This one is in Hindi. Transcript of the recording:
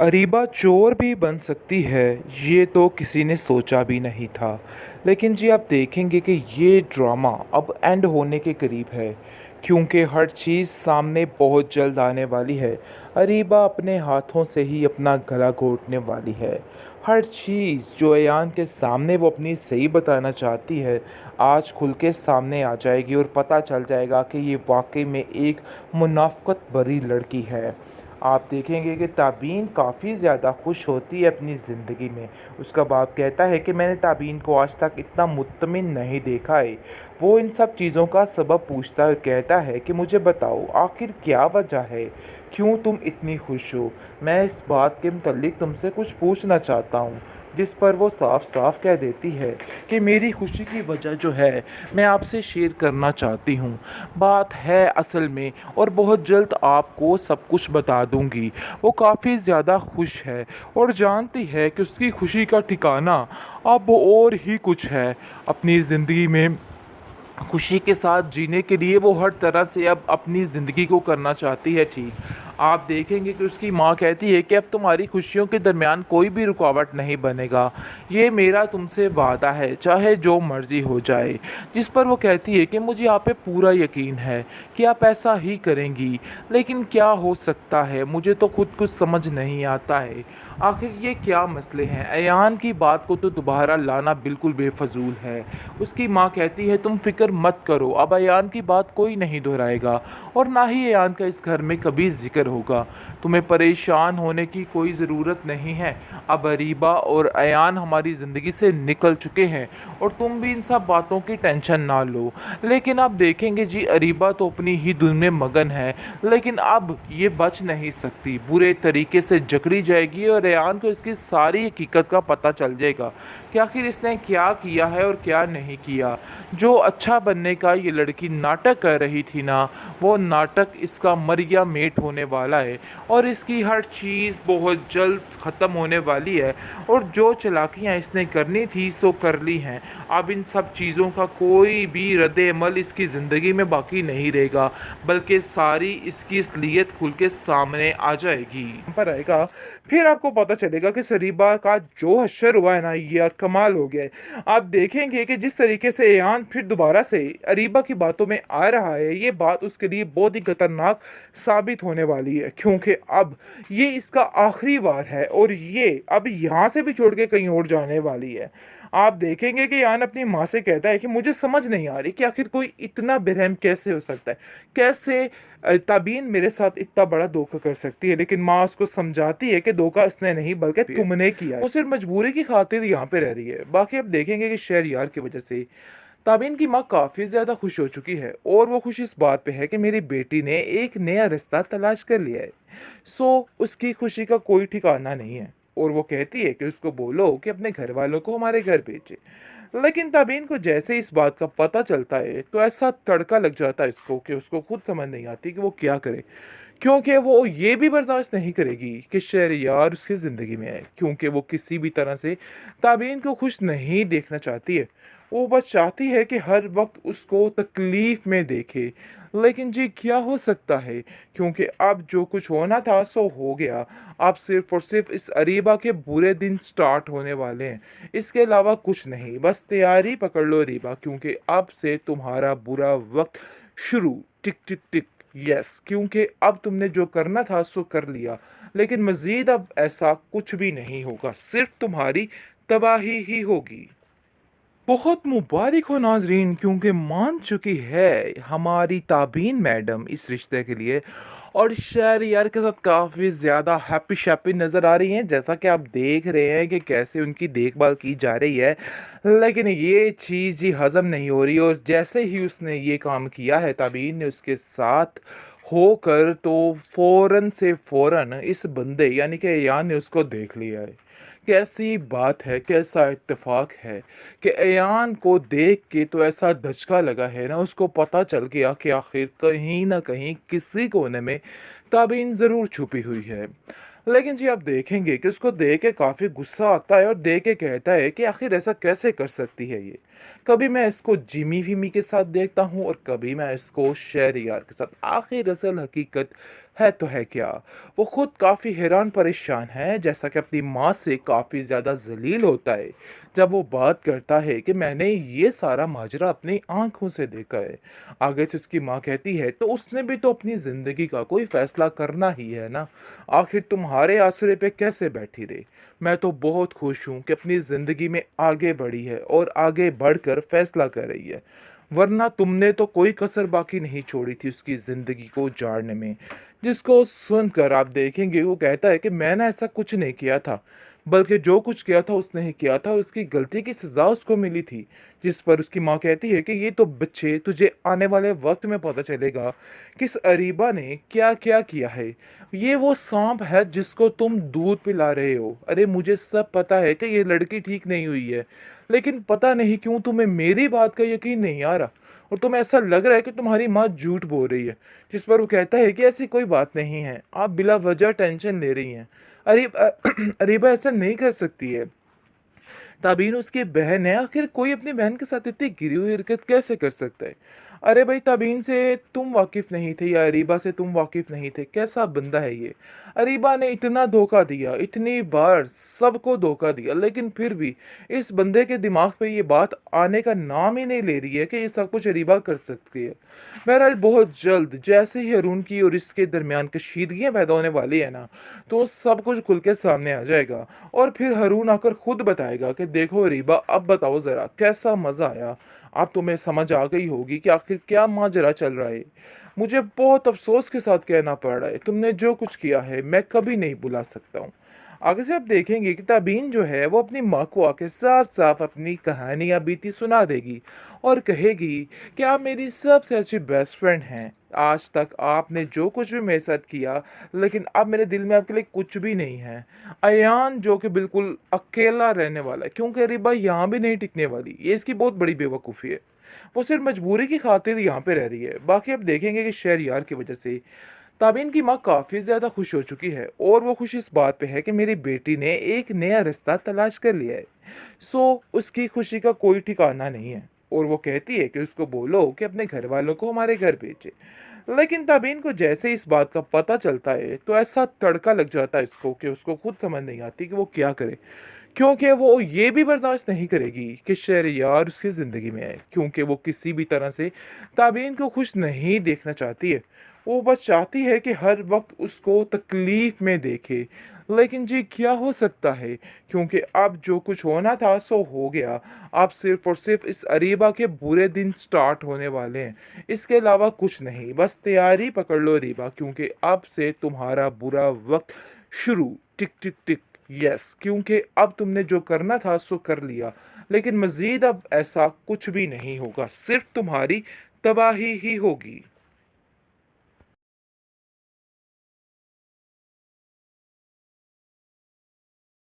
अरीबा चोर भी बन सकती है, ये तो किसी ने सोचा भी नहीं था। लेकिन जी आप देखेंगे कि ये ड्रामा अब एंड होने के करीब है, क्योंकि हर चीज़ सामने बहुत जल्द आने वाली है। अरीबा अपने हाथों से ही अपना गला घोटने वाली है। हर चीज़ जो अयान के सामने वो अपनी सही बताना चाहती है, आज खुल के सामने आ जाएगी और पता चल जाएगा कि ये वाकई में एक मुनाफ़क़त भरी लड़की है। आप देखेंगे कि ताबीन काफ़ी ज़्यादा खुश होती है अपनी ज़िंदगी में। उसका बाप कहता है कि मैंने ताबीन को आज तक इतना मुत्तमिन नहीं देखा है। वो इन सब चीज़ों का सबब पूछता है और कहता है कि मुझे बताओ आखिर क्या वजह है, क्यों तुम इतनी खुश हो। मैं इस बात के मुतल्लिक तुमसे कुछ पूछना चाहता हूँ। जिस पर वो साफ साफ कह देती है कि मेरी खुशी की वजह जो है मैं आपसे शेयर करना चाहती हूँ। बात है असल में, और बहुत जल्द आपको सब कुछ बता दूँगी। वो काफ़ी ज़्यादा खुश है और जानती है कि उसकी खुशी का ठिकाना अब और ही कुछ है। अपनी ज़िंदगी में खुशी के साथ जीने के लिए वो हर तरह से अब अपनी ज़िंदगी को करना चाहती है ठीक। आप देखेंगे कि उसकी माँ कहती है कि अब तुम्हारी खुशियों के दरमियान कोई भी रुकावट नहीं बनेगा, ये मेरा तुमसे वादा है, चाहे जो मर्ज़ी हो जाए। जिस पर वो कहती है कि मुझे आप पे पूरा यकीन है कि आप ऐसा ही करेंगी, लेकिन क्या हो सकता है, मुझे तो खुद कुछ समझ नहीं आता है। आखिर ये क्या मसले हैं। अयान की बात को तो दोबारा लाना बिल्कुल बेफजूल है। उसकी माँ कहती है तुम फिक्र मत करो, अब अयान की बात कोई नहीं दोहराएगा और ना ही अयान का इस घर में कभी जिक्र होगा। तुम्हें परेशान होने की कोई ज़रूरत नहीं है। अब अरीबा और अयान हमारी ज़िंदगी से निकल चुके हैं और तुम भी इन सब बातों की टेंशन ना लो। लेकिन अब देखेंगे जी, अरीबा तो अपनी ही धुन में मगन है, लेकिन अब ये बच नहीं सकती, बुरे तरीके से जकड़ी जाएगी और रेहान को इसकी सारी हकीकत का पता चल जाएगा कि आखिर इसने क्या किया है और क्या नहीं किया। जो अच्छा बनने का ये लड़की नाटक कर रही थी ना, वो नाटक इसका मरिया मेट होने वाला है और इसकी हर चीज़ बहुत जल्द ख़त्म होने वाली है। और जो चालाकियाँ इसने करनी थी सो कर ली हैं। अब इन सब चीज़ों का कोई भी रद्द-ए-अमल इसकी ज़िंदगी में बाकी नहीं रहेगा, बल्कि सारी इसकी असलियत खुल के सामने आ जाएगी। पर आएगा, फिर आपको पता चलेगा कि सरीबा का जो हश्र हुआ है ना, ये यार कमाल हो गया है। आप देखेंगे कि जिस तरीके से ईयान फिर दोबारा से अरीबा की बातों में आ रहा है, ये बात उसके लिए बहुत ही खतरनाक साबित होने वाली है, क्योंकि अब ये इसका आखिरी वार है और ये अब यहाँ से भी छोड़ के कहीं और जाने वाली है। आप देखेंगे कि ईयान अपनी माँ से कहता है कि मुझे समझ नहीं आ रही कि आखिर कोई इतना बेरहम कैसे हो सकता है, कैसे ताबीन मेरे साथ इतना बड़ा धोखा कर सकती है। लेकिन माँ उसको समझाती है कि धोखा इसने नहीं बल्कि तुमने किया है। वो सिर्फ मजबूरी की खातिर यहाँ पे रह रही है। बाकी अब देखेंगे कि शहरयार की वजह से ताबीन की माँ काफ़ी ज़्यादा खुश हो चुकी है और वो खुश इस बात पे है कि मेरी बेटी ने एक नया रिश्ता तलाश कर लिया है। उसकी खुशी का कोई ठिकाना नहीं है और वो कहती है कि उसको बोलो कि अपने घर वालों को हमारे घर भेजे। लेकिन ताबीन को जैसे इस बात का पता चलता है तो ऐसा तड़का लग जाता है इसको कि उसको खुद समझ नहीं आती कि वो क्या करे, क्योंकि वो ये भी बर्दाश्त नहीं करेगी कि शहरयार उसकी ज़िंदगी में आए, क्योंकि वो किसी भी तरह से ताबीन को खुश नहीं देखना चाहती है। वो बस चाहती है कि हर वक्त उसको तकलीफ़ में देखे। लेकिन जी क्या हो सकता है, क्योंकि अब जो कुछ होना था सो हो गया। अब सिर्फ़ और सिर्फ़ इस अरीबा के बुरे दिन स्टार्ट होने वाले हैं, इसके अलावा कुछ नहीं। बस तैयारी पकड़ लो अरीबा, क्योंकि अब से तुम्हारा बुरा वक्त शुरू। टिक टिक टिक। यस, क्योंकि अब तुमने जो करना था सो कर लिया, लेकिन मज़ीद अब ऐसा कुछ भी नहीं होगा, सिर्फ़ तुम्हारी तबाही ही होगी। बहुत मुबारक हो नाज़रीन, क्योंकि मान चुकी है हमारी ताबीन मैडम इस रिश्ते के लिए और शहरयार के साथ काफ़ी ज़्यादा हैप्पी शैप्पी नज़र आ रही हैं, जैसा कि आप देख रहे हैं कि कैसे उनकी देखभाल की जा रही है। लेकिन ये चीज़ ही हज़म नहीं हो रही और जैसे ही उसने ये काम किया है ताबीन ने उसके साथ होकर, तो फ़ौरन से फ़ौरन इस बंदे यानी कि अयान ने उसको देख लिया है। कैसी बात है, कैसा इत्तेफ़ाक है कि अयान को देख के तो ऐसा धचका लगा है ना, उसको पता चल गया कि आखिर कहीं न कहीं किसी कोने में ताबीन ज़रूर छुपी हुई है। लेकिन जी आप देखेंगे कि उसको देख के काफ़ी गुस्सा आता है और देख के कहता है कि आखिर ऐसा कैसे कर सकती है ये। कभी मैं इसको जिमी-विमी के साथ देखता हूँ और कभी मैं इसको शहरयार के साथ। आखिर असल हकीकत है तो है क्या। वो खुद काफ़ी हैरान परेशान है, जैसा कि अपनी माँ से काफ़ी ज़्यादा ज़लील होता है जब वो बात करता है कि मैंने ये सारा माजरा अपनी आंखों से देखा है। आगे से उसकी माँ कहती है तो उसने भी तो अपनी ज़िंदगी का कोई फैसला करना ही है ना, आखिर तुम्हारे आसरे पे कैसे बैठी रही। मैं तो बहुत खुश हूँ कि अपनी ज़िंदगी में आगे बढ़ी है और आगे बढ़कर फैसला कर रही है, वरना तुमने तो कोई कसर बाकी नहीं छोड़ी थी उसकी ज़िंदगी को उजाड़ने में। जिसको सुनकर आप देखेंगे वो कहता है कि मैंने ऐसा कुछ नहीं किया था, बल्कि जो कुछ किया था उसने ही किया था, उसकी गलती की सज़ा उसको मिली थी। जिस पर उसकी माँ कहती है कि ये तो बच्चे, तुझे आने वाले वक्त में पता चलेगा कि इस अरीबा ने क्या-क्या किया है। ये वो साँप है जिसको तुम दूध पिला रहे हो। अरे मुझे सब पता है कि ये लड़की ठीक नहीं हुई है, लेकिन पता नहीं क्यों तुम्हें मेरी बात का यकीन नहीं आ रहा और तुम्हें ऐसा लग रहा है कि तुम्हारी माँ झूठ बोल रही है। जिस पर वो कहता है कि ऐसी कोई बात नहीं है, आप बिला वजह टेंशन ले रही हैं। अरीबा ऐसा नहीं कर सकती है। ताबीन उसकी बहन है, आखिर कोई अपनी बहन के साथ इतनी गिरी हुई हरकत कैसे कर सकता है। अरे भाई, ताबीन से तुम वाकिफ नहीं थे या अरीबा से तुम वाकिफ नहीं थे, कैसा बंदा है ये। अरीबा ने इतना धोखा दिया, इतनी बार सबको धोखा दिया, लेकिन फिर भी इस बंदे के दिमाग पे ये बात आने का नाम ही नहीं ले रही है कि ये सब कुछ अरीबा कर सकती है। बहरहाल बहुत जल्द जैसे ही अरुण की और इसके दरमियान कशीदगियाँ पैदा होने वाली है ना, तो सब कुछ खुल के सामने आ जाएगा और फिर हारून आकर खुद बताएगा कि देखो रीबा, अब बताओ ज़रा कैसा मज़ा आया। अब तुम्हें समझ आ गई होगी कि आखिर क्या माजरा चल रहा है। मुझे बहुत अफ़सोस के साथ कहना पड़ रहा है, तुमने जो कुछ किया है मैं कभी नहीं भुला सकता हूँ। आगे से आप देखेंगे कि ताबीन जो है वो अपनी माँ को आके साफ-साफ अपनी कहानी या बीती सुना देगी और कहेगी कि आप मेरी सबसे अच्छी बेस्ट फ्रेंड हैं। आज तक आपने जो कुछ भी मेरे साथ किया, लेकिन अब मेरे दिल में आपके लिए कुछ भी नहीं है। अयान जो कि बिल्कुल अकेला रहने वाला है, क्योंकि रिबा यहाँ भी नहीं टिकने वाली। ये इसकी बहुत बड़ी बेवकूफ़ी है। वो सिर्फ मजबूरी की खातिर यहाँ पे रह रही है। बाकी आप देखेंगे कि शहरयार की वजह से ताबीन की माँ काफ़ी ज़्यादा खुश हो चुकी है और वो खुश इस बात पे है कि मेरी बेटी ने एक नया रिश्ता तलाश कर लिया है। उसकी खुशी का कोई ठिकाना नहीं है और वो कहती है कि उसको बोलो कि अपने घर वालों को हमारे घर भेजे। लेकिन ताबीन को जैसे इस बात का पता चलता है तो ऐसा तड़का लग जाता है इसको कि उसको खुद समझ नहीं आती कि वो क्या करे, क्योंकि वो ये भी बर्दाश्त नहीं करेगी कि शहरयार उसकी ज़िंदगी में आए, क्योंकि वो किसी भी तरह से ताबीन को खुश नहीं देखना चाहती है। वो बस चाहती है कि हर वक्त उसको तकलीफ में देखे। लेकिन जी क्या हो सकता है, क्योंकि अब जो कुछ होना था सो हो गया। अब सिर्फ और सिर्फ इस अरीबा के बुरे दिन स्टार्ट होने वाले हैं, इसके अलावा कुछ नहीं। बस तैयारी पकड़ लो अरीबा, क्योंकि अब से तुम्हारा बुरा वक्त शुरू। टिक टिक टिक। यस, क्योंकि अब तुमने जो करना था सो कर लिया, लेकिन मज़ीद अब ऐसा कुछ भी नहीं होगा, सिर्फ तुम्हारी तबाही ही होगी।